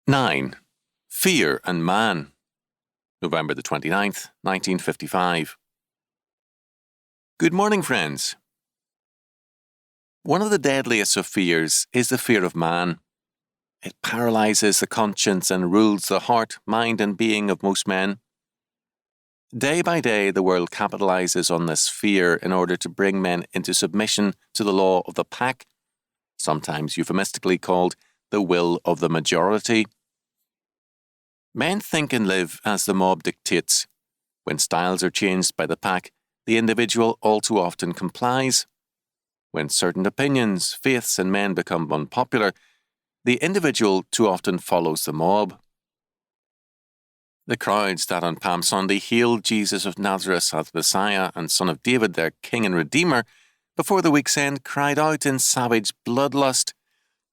9. Fear and Man, November the 29th, 1955. Good morning, friends. One of the deadliest of fears is the fear of man. It paralyzes the conscience and rules the heart, mind, and being of most men. Day by day, the world capitalizes on this fear in order to bring men into submission to the law of the pack, sometimes euphemistically called the will of the majority. Men think and live as the mob dictates. When styles are changed by the pack, the individual all too often complies. When certain opinions, faiths, and men become unpopular, the individual too often follows the mob. The crowds that on Palm Sunday hailed Jesus of Nazareth as Messiah and Son of David, their King and Redeemer, before the week's end cried out in savage bloodlust,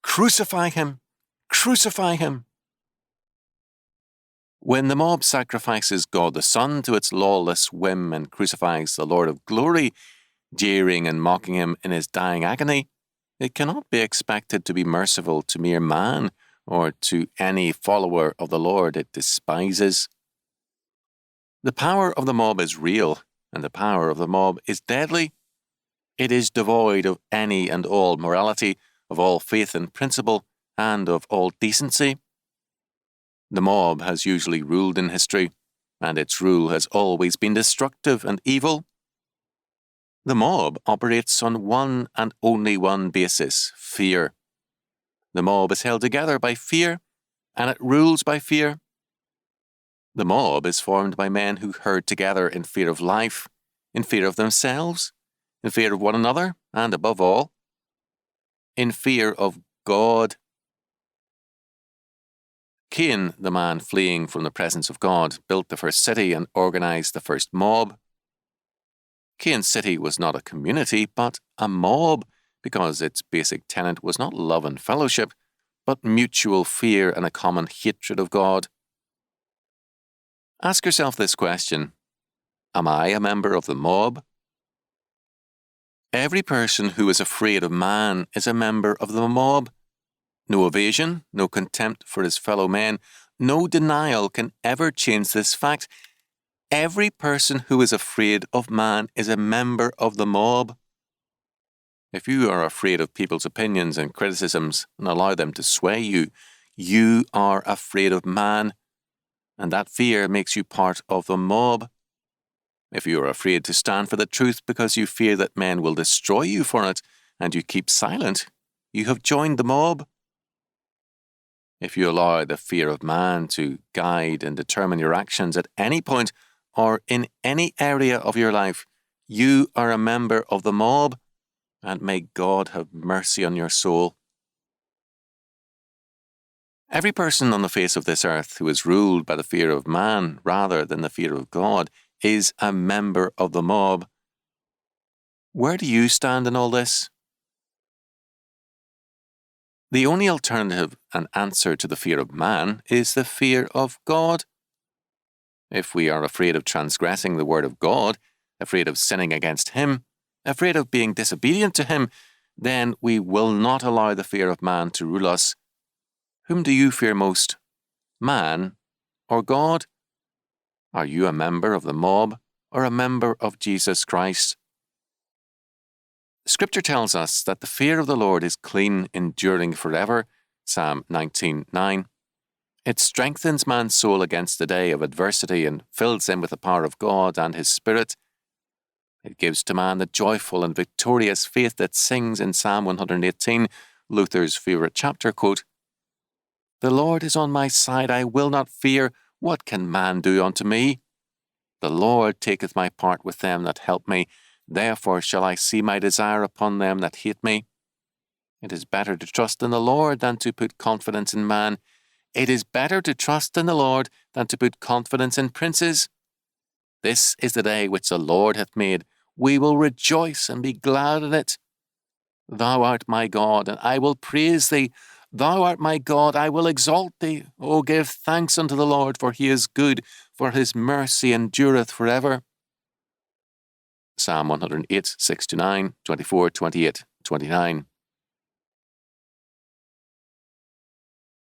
"Crucify him! Crucify him!" When the mob sacrifices God the Son to its lawless whim and crucifies the Lord of Glory, jeering and mocking him in his dying agony, it cannot be expected to be merciful to mere man or to any follower of the Lord it despises. The power of the mob is real, and the power of the mob is deadly. It is devoid of any and all morality, of all faith and principle, and of all decency. The mob has usually ruled in history, and its rule has always been destructive and evil. The mob operates on one and only one basis: fear. The mob is held together by fear, and it rules by fear. The mob is formed by men who herd together in fear of life, in fear of themselves, in fear of one another, and above all, in fear of God. Cain, the man fleeing from the presence of God, built the first city and organized the first mob. Cain's city was not a community, but a mob, because its basic tenet was not love and fellowship, but mutual fear and a common hatred of God. Ask yourself this question: am I a member of the mob? Every person who is afraid of man is a member of the mob. No evasion, no contempt for his fellow men, no denial can ever change this fact. Every person who is afraid of man is a member of the mob. If you are afraid of people's opinions and criticisms and allow them to sway you, you are afraid of man, and that fear makes you part of the mob. If you are afraid to stand for the truth because you fear that men will destroy you for it, and you keep silent, you have joined the mob. If you allow the fear of man to guide and determine your actions at any point or in any area of your life, you are a member of the mob, and may God have mercy on your soul. Every person on the face of this earth who is ruled by the fear of man rather than the fear of God is a member of the mob. Where do you stand in all this? The only alternative and answer to the fear of man is the fear of God. If we are afraid of transgressing the word of God, afraid of sinning against Him, afraid of being disobedient to Him, then we will not allow the fear of man to rule us. Whom do you fear most, man or God? Are you a member of the mob or a member of Jesus Christ? Scripture tells us that the fear of the Lord is clean, enduring forever, Psalm 19:9. It strengthens man's soul against the day of adversity and fills him with the power of God and His Spirit. It gives to man the joyful and victorious faith that sings in Psalm 118, Luther's favourite chapter quote, "The Lord is on my side, I will not fear. What can man do unto me? The Lord taketh my part with them that help me. Therefore shall I see my desire upon them that hate me. It is better to trust in the Lord than to put confidence in man. It is better to trust in the Lord than to put confidence in princes. This is the day which the Lord hath made. We will rejoice and be glad in it. Thou art my God, and I will praise thee. Thou art my God, I will exalt thee. O give thanks unto the Lord, for He is good, for His mercy endureth forever." Psalm 108, 6-9, 24, 28, 29.